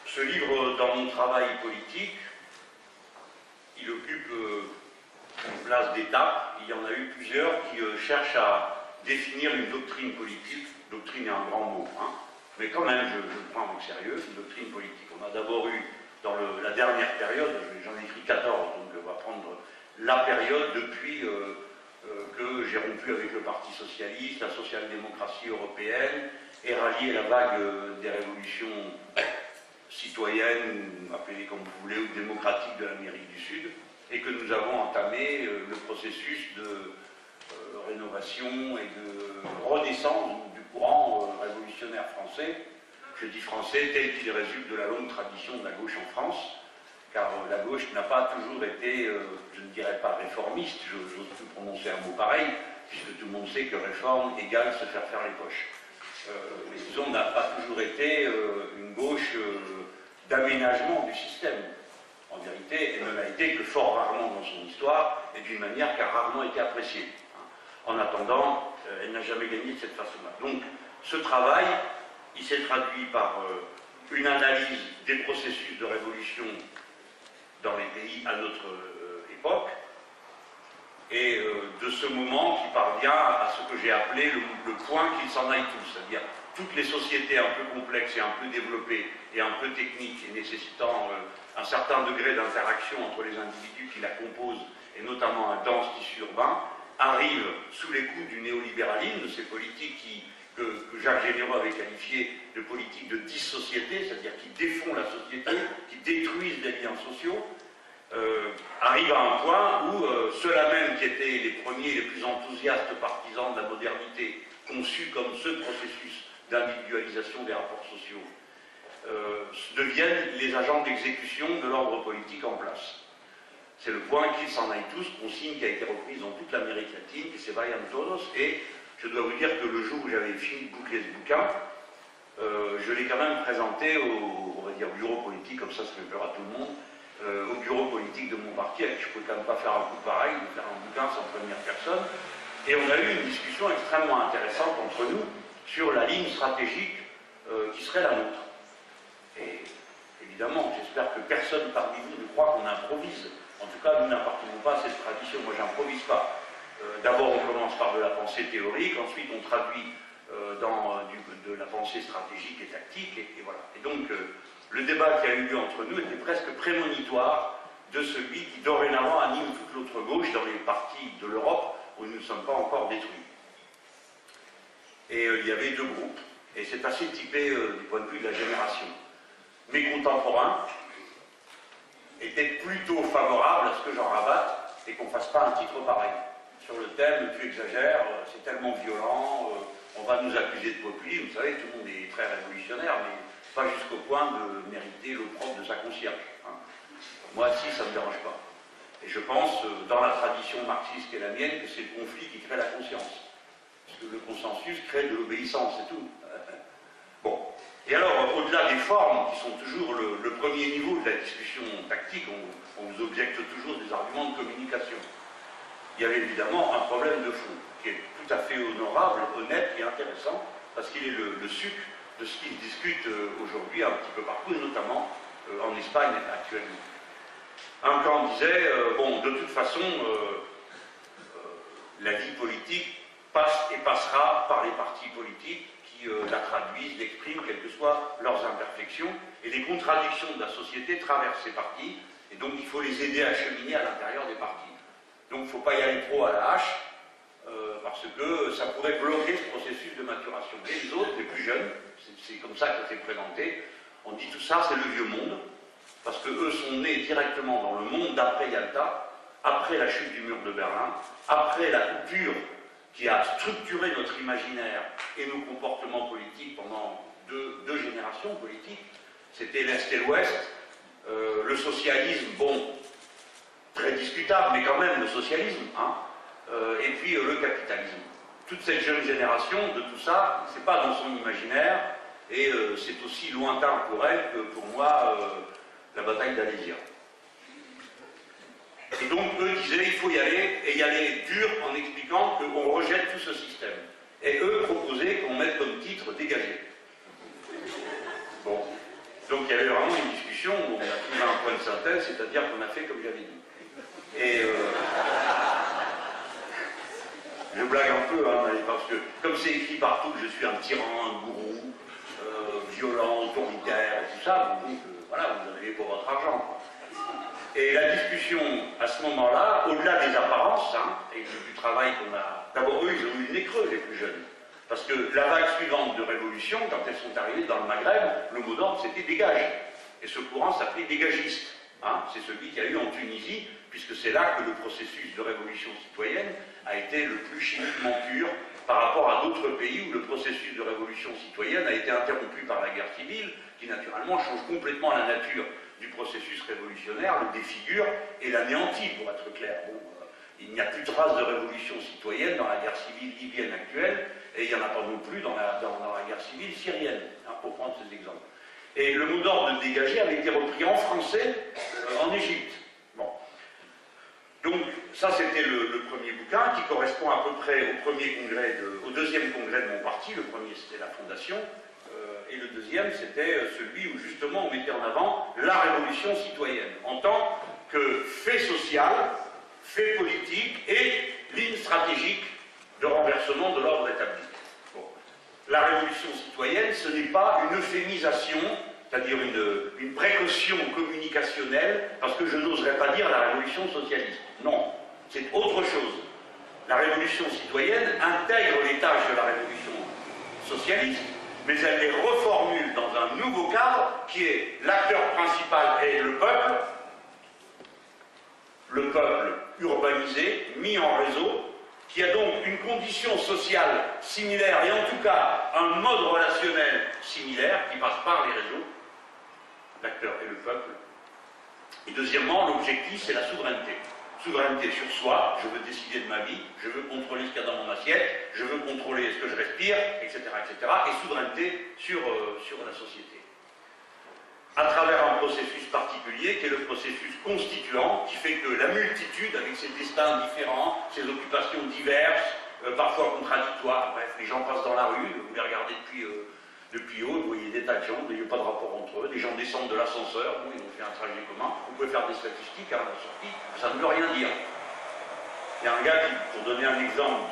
Ce livre, dans mon travail politique, il occupe une place d'étape. Il y en a eu plusieurs qui cherchent à définir une doctrine politique. Doctrine est un grand mot, hein, mais quand même, je le prends au sérieux, une doctrine politique. On a d'abord eu, dans la dernière période, j'en ai écrit 14, donc on va prendre la période depuis que j'ai rompu avec le Parti Socialiste, la social-démocratie européenne, et rallié la vague des révolutions citoyennes, appelez-les comme vous voulez, ou démocratiques de l'Amérique du Sud, et que nous avons entamé le processus de rénovation et de renaissance du courant révolutionnaire français. Je dis français tel qu'il résulte de la longue tradition de la gauche en France, car la gauche n'a pas toujours été, je ne dirais pas réformiste, j'ose plus prononcer un mot pareil, puisque tout le monde sait que réforme égale se faire faire les poches. Mais disons, n'a pas toujours été une gauche d'aménagement du système. En vérité, elle ne l'a été que fort rarement dans son histoire, et d'une manière qui a rarement été appréciée. En attendant, elle n'a jamais gagné de cette façon-là. Donc, ce travail, il s'est traduit par une analyse des processus de révolution dans les pays à notre époque, et de ce moment qui parvient à ce que j'ai appelé le point qu'ils s'en aillent tous, c'est-à-dire toutes les sociétés un peu complexes et un peu développées et un peu techniques et nécessitant un certain degré d'interaction entre les individus qui la composent, et notamment un dense tissu urbain, arrivent sous les coups du néolibéralisme, de ces politiques que Jacques Généreux avait qualifiées de politiques de dissociété, c'est-à-dire qui défont la société, qui détruisent les liens sociaux, arrive à un point où ceux-là même qui étaient les premiers, les plus enthousiastes partisans de la modernité, conçus comme ce processus d'individualisation des rapports sociaux, deviennent les agents d'exécution de l'ordre politique en place. C'est le point qu'ils s'en aillent tous, consigne qui a été reprise dans toute l'Amérique latine, qui se vayan todos, et je dois vous dire que le jour où j'avais fini de boucler ce bouquin, je l'ai quand même présenté on va dire, bureau politique, comme ça fait peur à tout le monde, au bureau politique de mon parti, avec qui je ne pouvais quand même pas faire un coup pareil, de faire un bouquin sans prévenir personne. Et on a eu une discussion extrêmement intéressante entre nous sur la ligne stratégique qui serait la nôtre. Et évidemment, j'espère que personne parmi vous ne croit qu'on improvise. En tout cas, nous n'appartenons pas à cette tradition. Moi, j'improvise pas. D'abord, on commence par de la pensée théorique, ensuite on traduit de la pensée stratégique et tactique, et voilà. Et donc, le débat qui a eu lieu entre nous était presque prémonitoire de celui qui dorénavant anime toute l'autre gauche dans les parties de l'Europe où nous ne sommes pas encore détruits. Et il y avait deux groupes, et c'est assez typé du point de vue de la génération. Mes contemporains étaient plutôt favorables à ce que j'en rabatte et qu'on ne fasse pas un titre pareil. Sur le thème, tu exagères, c'est tellement violent, on va nous accuser de populisme. Vous savez, tout le monde est très révolutionnaire, mais pas jusqu'au point de mériter l'opprobre de sa concierge. Hein. Moi, si, ça ne me dérange pas. Et je pense, dans la tradition marxiste qui est la mienne, que c'est le conflit qui crée la conscience. Parce que le consensus crée de l'obéissance, c'est tout. Bon. Et alors, au-delà des formes, qui sont toujours le premier niveau de la discussion tactique, on vous objecte toujours des arguments de communication. Il y avait évidemment un problème de fond, qui est tout à fait honorable, honnête et intéressant, parce qu'il est le sucre de ce qui se discute aujourd'hui un petit peu partout, et notamment en Espagne actuellement. Un camp disait, bon, de toute façon, la vie politique passe et passera par les partis politiques qui la traduisent, l'expriment, quelles que soient leurs imperfections, et les contradictions de la société traversent ces partis, et donc il faut les aider à cheminer à l'intérieur des partis. Donc il ne faut pas y aller trop à la hache, parce que ça pourrait bloquer ce processus de maturation. Et les autres, les plus jeunes, c'est comme ça que c'est présenté, on dit tout ça, c'est le vieux monde, parce qu'eux sont nés directement dans le monde d'après Yalta, après la chute du mur de Berlin, après la coupure qui a structuré notre imaginaire et nos comportements politiques pendant deux générations politiques. C'était l'Est et l'Ouest, le socialisme, bon, très discutable, mais quand même le socialisme, hein, et puis le capitalisme. Toute cette jeune génération de tout ça, c'est pas dans son imaginaire, et c'est aussi lointain pour elle que pour moi la bataille d'Alésia. Et donc, eux disaient, il faut y aller, et y aller dur en expliquant qu'on rejette tout ce système. Et eux proposaient qu'on mette comme titre « Dégagé ». Bon. Donc, il y avait vraiment une discussion où on a trouvé un point de synthèse, c'est-à-dire qu'on a fait comme j'avais dit. Et je blague un peu, hein, parce que, comme c'est écrit partout que je suis un tyran, un gourou, violent, autoritaire, et tout ça, vous dites que, voilà, vous en avez pour votre argent, quoi. Et la discussion, à ce moment-là, au-delà des apparences, hein, et du travail qu'on a... D'abord, eux, ils ont eu le nez creux, les plus jeunes. Parce que la vague suivante de révolution, quand elles sont arrivées dans le Maghreb, le mot d'ordre, c'était « dégage ». Et ce courant s'appelait dégagiste. Hein, c'est celui qu'il y a eu en Tunisie, puisque c'est là que le processus de révolution citoyenne a été le plus chimiquement pur par rapport à d'autres pays où le processus de révolution citoyenne a été interrompu par la guerre civile, qui naturellement change complètement la nature du processus révolutionnaire, le défigure et l'anéantit, pour être clair. Bon, il n'y a plus de trace de révolution citoyenne dans la guerre civile libyenne actuelle, et il n'y en a pas non plus dans la guerre civile syrienne, hein, pour prendre ces exemples. Et le mot d'ordre de dégager avait été repris en français en Égypte. Bon. Donc, ça c'était le premier bouquin qui correspond à peu près au deuxième congrès de mon parti. Le premier c'était la Fondation, et le deuxième c'était celui où justement on mettait en avant la révolution citoyenne en tant que fait social, fait politique et ligne stratégique de renversement de l'ordre établi. Bon. La révolution citoyenne, ce n'est pas une euphémisation, c'est-à-dire une précaution communicationnelle, parce que je n'oserais pas dire la révolution socialiste. Non, c'est autre chose. La révolution citoyenne intègre les tâches de la révolution socialiste, mais elle les reformule dans un nouveau cadre qui est l'acteur principal est le peuple urbanisé, mis en réseau, qui a donc une condition sociale similaire, et en tout cas un mode relationnel similaire, qui passe par les réseaux, l'acteur et le peuple. Et deuxièmement, l'objectif, c'est la souveraineté. Souveraineté sur soi, je veux décider de ma vie, je veux contrôler ce qu'il y a dans mon assiette, je veux contrôler ce que je respire, etc., etc., et souveraineté sur la société. À travers un processus particulier qui est le processus constituant, qui fait que la multitude, avec ses destins différents, ses occupations diverses, parfois contradictoires, bref, les gens passent dans la rue, vous les regardez depuis haut, vous voyez des tas de gens, il n'y a pas de rapport entre eux, des gens descendent de l'ascenseur, bon, ils ont fait un trajet commun, vous pouvez faire des statistiques à la sortie, ça ne veut rien dire. Il y a un gars qui, pour donner un exemple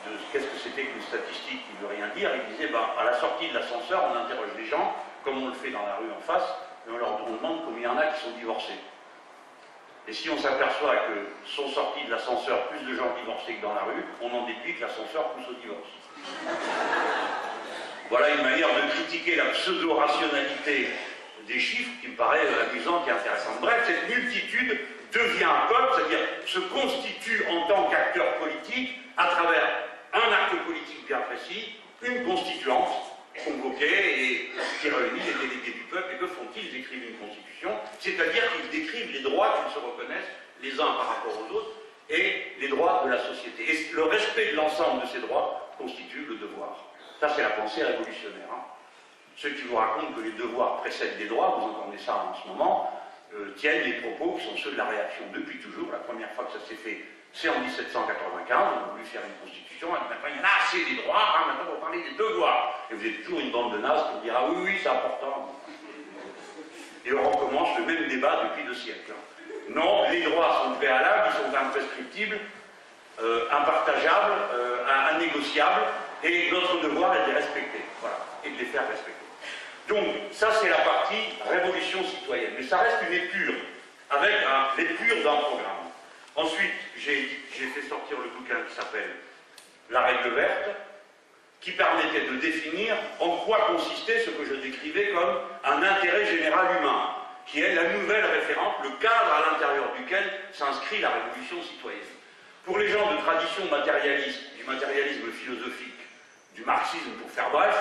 de qu'est-ce que c'était qu'une statistique qui ne veut rien dire, il disait, à la sortie de l'ascenseur, on interroge les gens, comme on le fait dans la rue en face, et on leur demande combien il y en a qui sont divorcés. Et si on s'aperçoit que sont sortis de l'ascenseur plus de gens divorcés que dans la rue, on en déduit que l'ascenseur pousse au divorce. Voilà une manière de critiquer la pseudo-rationalité des chiffres qui me paraît amusante et intéressante. Bref, cette multitude devient un peuple, c'est-à-dire se constitue en tant qu'acteur politique à travers un acte politique bien précis, une constituante convoquée et qui réunit les délégués du peuple. Et que font-ils? Ils écrivent une constitution, c'est-à-dire qu'ils décrivent les droits qu'ils se reconnaissent les uns par rapport aux autres et les droits de la société. Et le respect de l'ensemble de ces droits constitue le devoir. Ça, c'est la pensée révolutionnaire. Hein. Ceux qui vous racontent que les devoirs précèdent les droits, vous entendez ça en ce moment, tiennent les propos qui sont ceux de la réaction depuis toujours. La première fois que ça s'est fait, c'est en 1795, on a voulu faire une constitution, et maintenant il y en a assez des droits, hein, maintenant on va parler des devoirs. Et vous êtes toujours une bande de nazes qui dira oui, oui, c'est important. Et on recommence le même débat depuis 2 siècles. Hein. Non, les droits sont préalables, ils sont imprescriptibles, impartageables, innégociables, et notre devoir est de les respecter, voilà, et de les faire respecter. Donc, ça c'est la partie révolution citoyenne, mais ça reste une épure, avec l'épure d'un programme. Ensuite, j'ai fait sortir le bouquin qui s'appelle La règle verte, qui permettait de définir en quoi consistait ce que je décrivais comme un intérêt général humain, qui est la nouvelle référence, le cadre à l'intérieur duquel s'inscrit la révolution citoyenne. Pour les gens de tradition matérialiste, du matérialisme philosophique, du marxisme pour faire bref,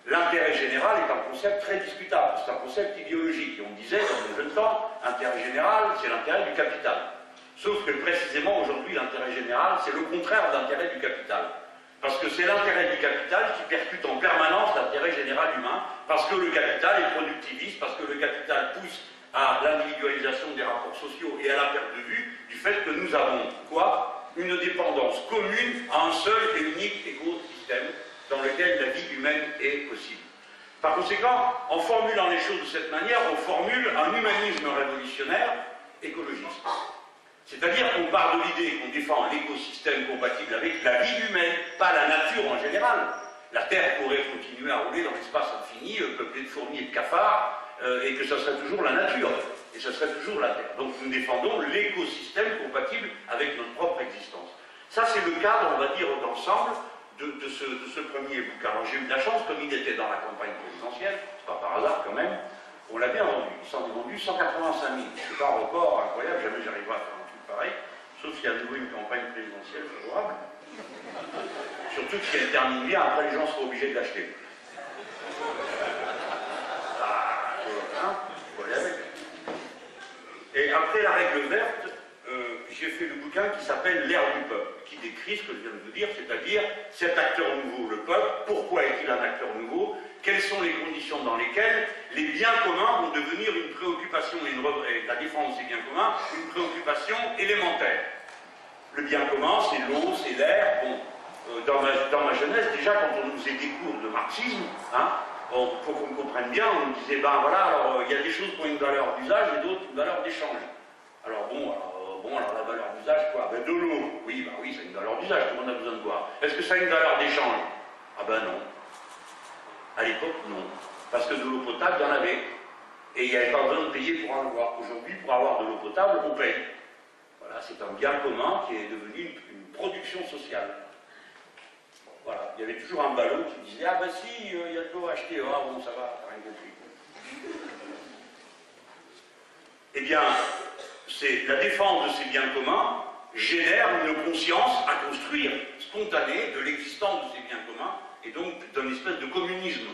l'intérêt général est un concept très discutable, c'est un concept idéologique. Et on disait dans le jeune temps, l'intérêt général, c'est l'intérêt du capital. Sauf que précisément aujourd'hui, l'intérêt général, c'est le contraire de l'intérêt du capital. Parce que c'est l'intérêt du capital qui percute en permanence l'intérêt général humain, parce que le capital est productiviste, parce que le capital pousse à l'individualisation des rapports sociaux et à la perte de vue du fait que nous avons, quoi, une dépendance commune à un seul et unique écosystème dans lequel la vie humaine est possible. Par conséquent, en formulant les choses de cette manière, on formule un humanisme révolutionnaire écologiste. C'est-à-dire qu'on part de l'idée qu'on défend un écosystème compatible avec la vie humaine, pas la nature en général. La Terre pourrait continuer à rouler dans l'espace infini, peuplée de fourmis et de cafards, et que ça serait toujours la nature, et ça serait toujours la Terre. Donc nous défendons l'écosystème compatible avec notre propre existence. Ça c'est le cadre, on va dire, d'ensemble de ce premier bouquin. Alors j'ai eu de la chance, comme il était dans la campagne présidentielle, c'est pas par hasard quand même, on l'a bien vendu. Il s'en est vendu 185 000. C'est un record incroyable, jamais j'arriverai à faire un truc pareil, sauf s'il y a à nouveau une campagne présidentielle favorable. Surtout si elle termine bien, après les gens seront obligés de l'acheter. Et après la règle verte, j'ai fait le bouquin qui s'appelle L'ère du peuple, qui décrit ce que je viens de vous dire, c'est-à-dire cet acteur nouveau, le peuple, pourquoi est-il un acteur nouveau, quelles sont les conditions dans lesquelles les biens communs vont devenir une préoccupation et la défense des biens communs, une préoccupation élémentaire. Le bien commun, c'est l'eau, c'est l'air. Bon, dans ma jeunesse, déjà, quand on nous faisait des cours de marxisme, hein, pour qu'on comprenne bien, on nous disait, ben voilà, alors il y a des choses qui ont une valeur d'usage et d'autres une valeur d'échange. Alors bon, la valeur d'usage, quoi? Ben de l'eau. Oui, ben oui, c'est une valeur d'usage, tout le monde a besoin de boire. Est-ce que ça a une valeur d'échange? Ah ben non. À l'époque, non. Parce que de l'eau potable, il y en avait. Et il n'y avait pas besoin de payer pour en avoir. Aujourd'hui, pour avoir de l'eau potable, on paye. Voilà, c'est un bien commun qui est devenu une production sociale. Bon, voilà, il y avait toujours un ballot qui disait, ah ben si, il y a de l'eau à acheter, ah bon, ça va, t'as rien compris. Eh bien, la défense de ces biens communs génère une conscience à construire, spontanée, de l'existence de ces biens communs, et donc d'une espèce de communisme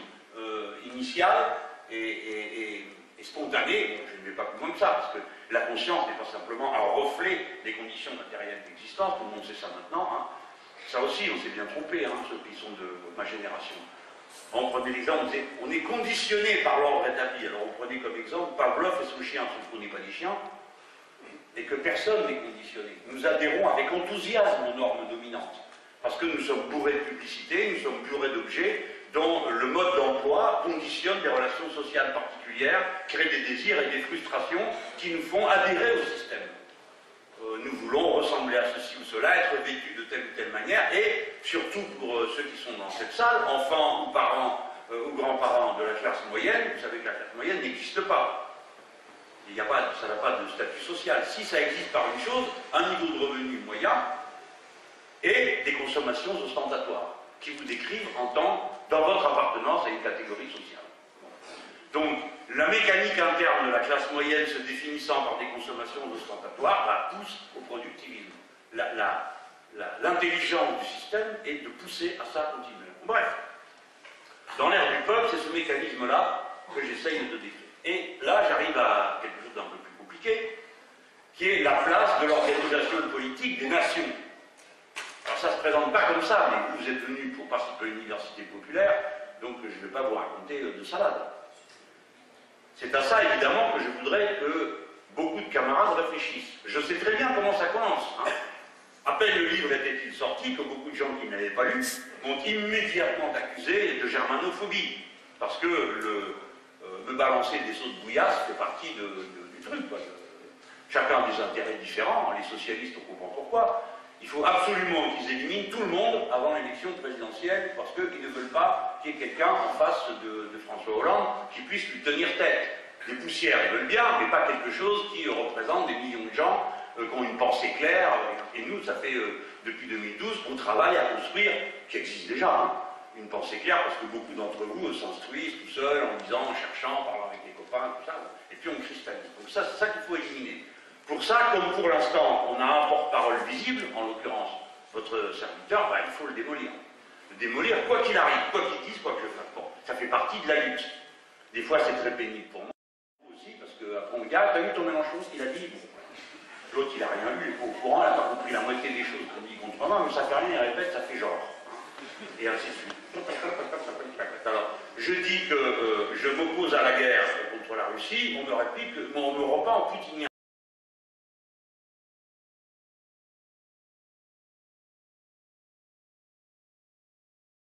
initial et spontané. Bon, je ne vais pas plus loin que ça, parce que la conscience n'est pas simplement un reflet des conditions matérielles d'existence, tout le monde sait ça maintenant. Hein. Ça aussi, on s'est bien trompé, hein, ceux qui sont de ma génération. On prenait l'exemple, on est conditionné par l'ordre établi. Alors on prenait comme exemple Pavlov et son chien, sauf qu'on n'est pas des chiens, et que personne n'est conditionné. Nous adhérons avec enthousiasme aux normes dominantes, parce que nous sommes bourrés de publicité, nous sommes bourrés d'objets dont le mode d'emploi conditionne des relations sociales particulières, crée des désirs et des frustrations qui nous font adhérer au système. Nous voulons ressembler à ceci ou cela, être vêtus de telle ou telle manière, et surtout pour ceux qui sont dans cette salle, enfants ou parents ou grands-parents de la classe moyenne, vous savez que la classe moyenne n'existe pas. Ça n'a pas de statut social. Si ça existe par une chose, un niveau de revenu moyen et des consommations ostentatoires qui vous décrivent dans votre appartenance à une catégorie sociale. Donc, la mécanique interne de la classe moyenne se définissant par des consommations ostentatoires pousse au productivisme. L'intelligence du système est de pousser à ça continuellement. Bref, dans l'ère du peuple, c'est ce mécanisme-là que j'essaye de décrire. Et là, j'arrive à quelque chose d'un peu plus compliqué, qui est la place de l'organisation politique des nations. Alors ça ne se présente pas comme ça, mais vous êtes venus pour participer à l'université populaire, donc je ne vais pas vous raconter de salade. C'est à ça, évidemment, que je voudrais que beaucoup de camarades réfléchissent. Je sais très bien comment ça commence. Hein. À peine le livre était-il sorti que beaucoup de gens qui ne l'avaient pas lu m'ont immédiatement accusé de germanophobie. Parce que me balancer des sauts de bouillasse fait partie du truc. Quoi. Chacun a des intérêts différents, les socialistes, on comprend pourquoi. Il faut absolument qu'ils éliminent tout le monde avant l'élection présidentielle, parce qu'ils ne veulent pas qu'il y ait quelqu'un en face de François Hollande qui puisse lui tenir tête. Des poussières, ils veulent bien, mais pas quelque chose qui représente des millions de gens qui ont une pensée claire. Et nous, ça fait depuis 2012 qu'on travaille à construire, qui existe déjà, hein, une pensée claire, parce que beaucoup d'entre vous s'instruisent tout seuls, en lisant, en cherchant, en parlant avec les copains, tout ça, et puis on cristallise. Donc ça, c'est ça qu'il faut éliminer. Pour ça, comme pour l'instant, on a un porte-parole visible, en l'occurrence votre serviteur, il faut le démolir. Le démolir, quoi qu'il arrive, quoi qu'il dise, quoi que je fasse. Bon, ça fait partie de la lutte. Des fois, c'est très pénible pour moi aussi, parce qu'après on me dit, ah, t'as vu ton Mélenchon, ce qu'il a dit? Bon, l'autre, il n'a rien lu, il est pas au courant, il n'a pas compris la moitié des choses qu'on dit contre moi, mais ça fait rien, il répète, ça fait genre. Et ainsi de suite. Alors, je dis que je m'oppose à la guerre contre la Russie, on me réplique, on me repas en putinien.